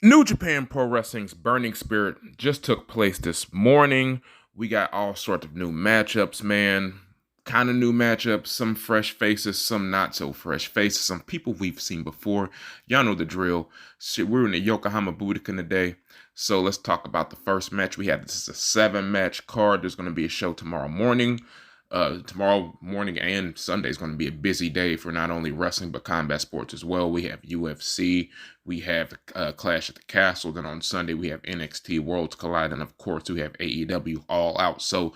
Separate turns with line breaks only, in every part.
New Japan Pro Wrestling's Burning Spirit just took place this morning. We got all sorts of new matchups, man. Kind of new matchups, some fresh faces, some not so fresh faces, some people we've seen before. Y'all know the drill. Shit, we're in the Yokohama Budokan today. So let's talk about the first match we had. This is a 7-match card. There's going to be a show tomorrow morning. Tomorrow morning and Sunday is going to be a busy day for not only wrestling but combat sports as well. We have UFC, we have Clash at the Castle, then on Sunday we have NXT Worlds Collide, and of course we have AEW All Out. So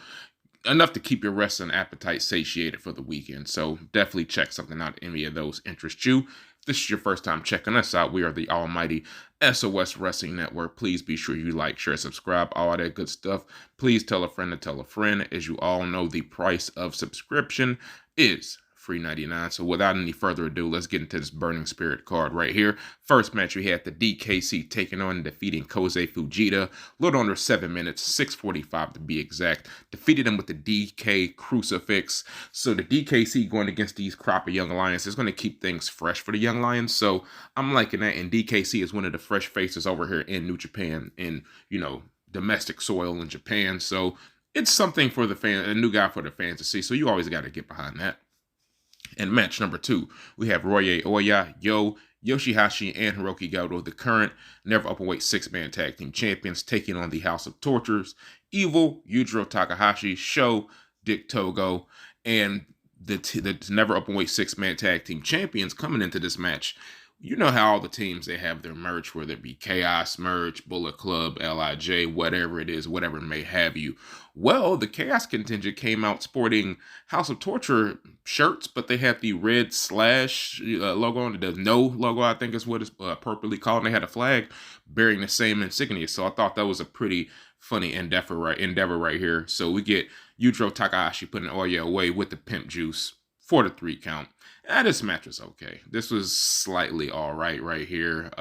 enough to keep your wrestling appetite satiated for the weekend. So definitely check something out if any of those interest you. If this is your first time checking us out, we are the almighty SOS Wrestling Network. Please be sure you like, share, subscribe, all that good stuff. Please tell a friend to tell a friend. As you all know, the price of subscription is $3.99. So without any further ado, let's get into this Burning Spirit card right here. First match, we had the DKC taking on and defeating Kosei Fujita. A little under 7 minutes, 6:45 to be exact. Defeated him with the DK Crucifix. So the DKC going against these crop of Young Lions is going to keep things fresh for the Young Lions. So I'm liking that. And DKC is one of the fresh faces over here in New Japan in, domestic soil in Japan. So it's something for the fan, a new guy for the fans to see. So you always got to get behind that. And match number 2, we have Roye Oya, Yoshihashi, and Hiroki Goto, the current Never Openweight 6-man tag team champions, taking on the House of Tortures, Evil, Yujiro Takahashi, Sho, Dick Togo, and the Never Openweight 6-man tag team champions coming into this match. You know how all the teams, they have their merch, whether it be Chaos merch, Bullet Club, LIJ, whatever it is, whatever it may have you. Well, the Chaos contingent came out sporting House of Torture shirts, but they had the red slash logo on it. The no logo, I think is what it's appropriately called. And they had a flag bearing the same insignia. So I thought that was a pretty funny endeavor right here. So we get Yujiro Takahashi putting Oya away with the pimp juice for the 3 count. This match was okay. This was slightly all right here.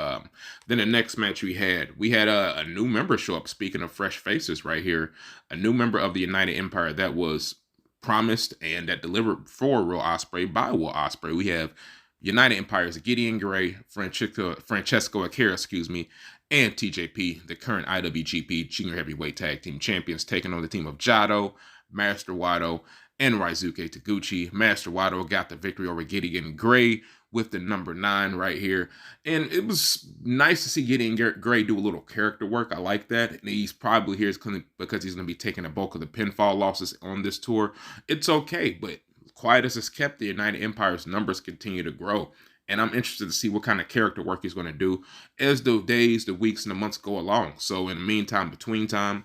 Then the next match we had a new member show up. Speaking of fresh faces right here, a new member of the United Empire that was promised and that delivered for Will Ospreay by Will Ospreay. We have United Empire's Gideon Gray, Francesco Akira, and TJP, the current IWGP Junior Heavyweight Tag Team Champions, taking on the team of Jado, Master Wato, and Raizuke Taguchi. Master Wato got the victory over Gideon Gray with the number 9 right here. And it was nice to see Gideon Gray do a little character work. I like that. And he's probably here because he's going to be taking the bulk of the pinfall losses on this tour. It's okay, but quiet as it's kept, the United Empire's numbers continue to grow. And I'm interested to see what kind of character work he's going to do as the days, the weeks, and the months go along. So in the meantime, between time,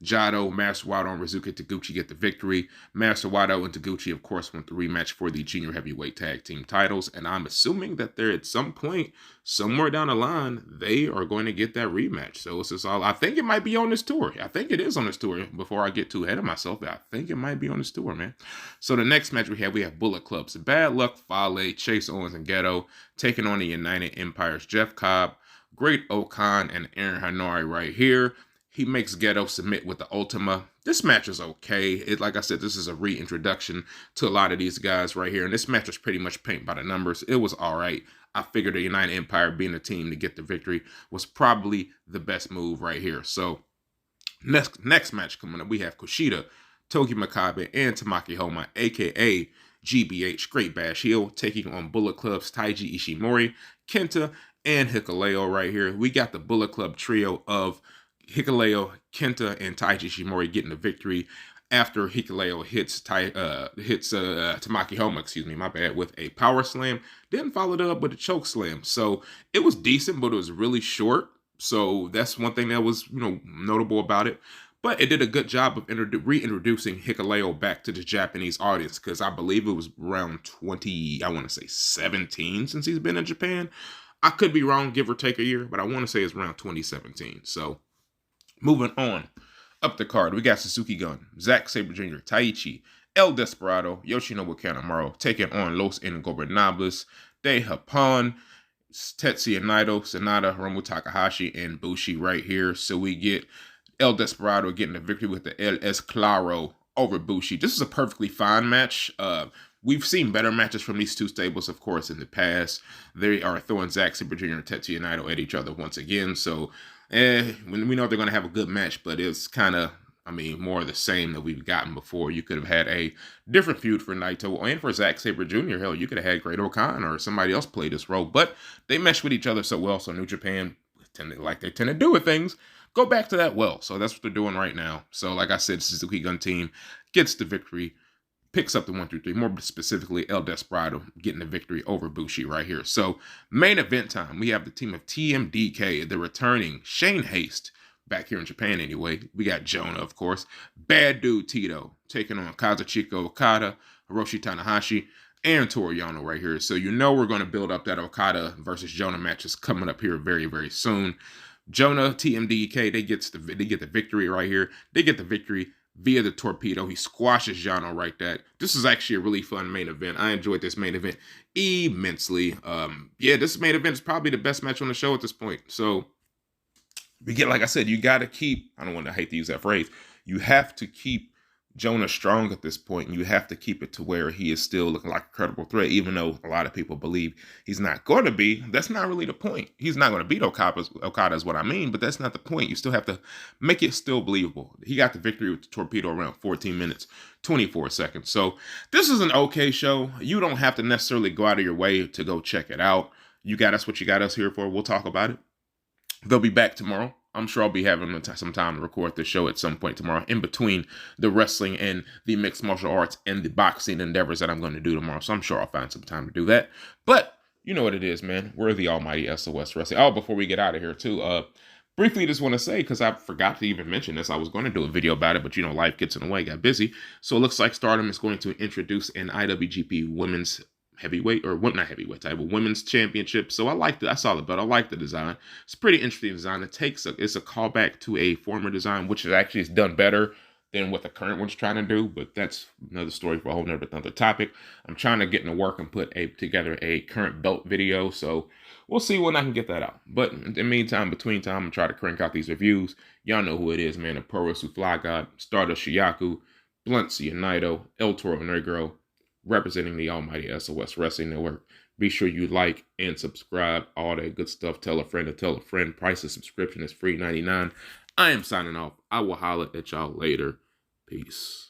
Jado, Master Wato, and Raizuke Taguchi get the victory. Master Wato and Taguchi, of course, went the rematch for the Junior Heavyweight Tag Team titles. And I'm assuming that they're at some point, somewhere down the line, they are going to get that rematch. So it's just all, I think it might be on this tour. I think it is on this tour. Before I get too ahead of myself, I think it might be on this tour, man. So the next match we have Bullet Club's Bad Luck Fale, Chase Owens, and Geto taking on the United Empire's Jeff Cobb, Great Okan, and Aaron Hanari right here. He makes Geto submit with the Ultima. This match is okay. Like I said, this is a reintroduction to a lot of these guys right here. And this match was pretty much paint by the numbers. It was all right. I figured the United Empire being the team to get the victory was probably the best move right here. So next match coming up, we have Kushida, Togi Makabe, and Tamaki Homa, a.k.a. GBH, Great Bash Heel, taking on Bullet Club's Taiji Ishimori, Kenta, and Hikuleo right here. We got the Bullet Club trio of Hikuleo, Kenta, and Taiji Ishimori getting the victory after Hikuleo hits Tamaki Homa, with a power slam. Then followed up with a choke slam. So it was decent, but it was really short. So that's one thing that was, notable about it. But it did a good job of reintroducing Hikuleo back to the Japanese audience, because I believe it was around 17 since he's been in Japan. I could be wrong, give or take a year, but I want to say it's around 2017. So moving on up the card, we got Suzuki Gun, Zack Sabre Jr., Taichi, El Desperado, Yoshinobu Kanemaru taking on Los Ingobernables de Japón, Tetsuya Naito, Sanada, Hiromu Takahashi, and Bushi right here. So we get El Desperado getting the victory with the El Es Claro over Bushi. This is a perfectly fine match. We've seen better matches from these two stables, of course, in the past. They are throwing Zack, Sabre Jr., and Tetsuya Naito at each other once again. So, when we know they're going to have a good match, but it's kind of, more of the same that we've gotten before. You could have had a different feud for Naito and for Zack Sabre Jr. Hell, you could have had Great O'Khan or somebody else play this role, but they mesh with each other so well. So New Japan, like they tend to do with things, go back to that well. So that's what they're doing right now. So like I said, Suzuki Gun Team gets the victory, picks up the 1 through 3, more specifically El Desperado getting the victory over Bushi right here. So main event time, we have the team of TMDK, the returning Shane Haste, back here in Japan anyway. We got Jonah, of course, Bad Dude Tito taking on Kazuchika Okada, Hiroshi Tanahashi, and Toru Yano right here. So you know we're going to build up that Okada versus Jonah matches coming up here very, very soon. Jonah, TMDK, they get the victory right here. They get the victory via the torpedo. He squashes Yano right there. This is actually a really fun main event. I enjoyed this main event immensely. This main event is probably the best match on the show at this point. So like I said, you got to keep, I don't want to hate to use that phrase, you have to keep Jonah strong at this point, and you have to keep it to where he is still looking like a credible threat, even though a lot of people believe he's not going to be. That's not really the point. He's not going to beat Okada is what I mean, but that's not the point. You still have to make it still believable. He got the victory with the torpedo around 14 minutes, 24 seconds. So this is an okay show. You don't have to necessarily go out of your way to go check it out. That's what you got us here for. We'll talk about it. They'll be back tomorrow. I'm sure I'll be having some time to record the show at some point tomorrow in between the wrestling and the mixed martial arts and the boxing endeavors that I'm going to do tomorrow. So I'm sure I'll find some time to do that. But you know what it is, man. We're the almighty SOS Wrestling. Oh, before we get out of here too, briefly just want to say, because I forgot to even mention this, I was going to do a video about it, but life gets in the way, got busy. So it looks like Stardom is going to introduce an IWGP women's heavyweight, or not heavyweight type, but women's championship. So I saw the belt. I like the design. It's a pretty interesting design. It's a callback to a former design, which is done better than what the current one's trying to do, but that's another story for a whole another topic. I'm trying to get into work and put together a current belt video, so we'll see when I can get that out. But in the meantime, between time, I'm trying to crank out these reviews. Y'all know who it is, man. The Pro Wrestling Fly God, Stardust Shiyaku, Blunt Naito, El Toro Negro, representing the almighty SOS Wrestling Network. Be sure you like and subscribe, all that good stuff. Tell a friend to tell a friend. Price of subscription is free $99. I am signing off. I will holler at y'all later. Peace.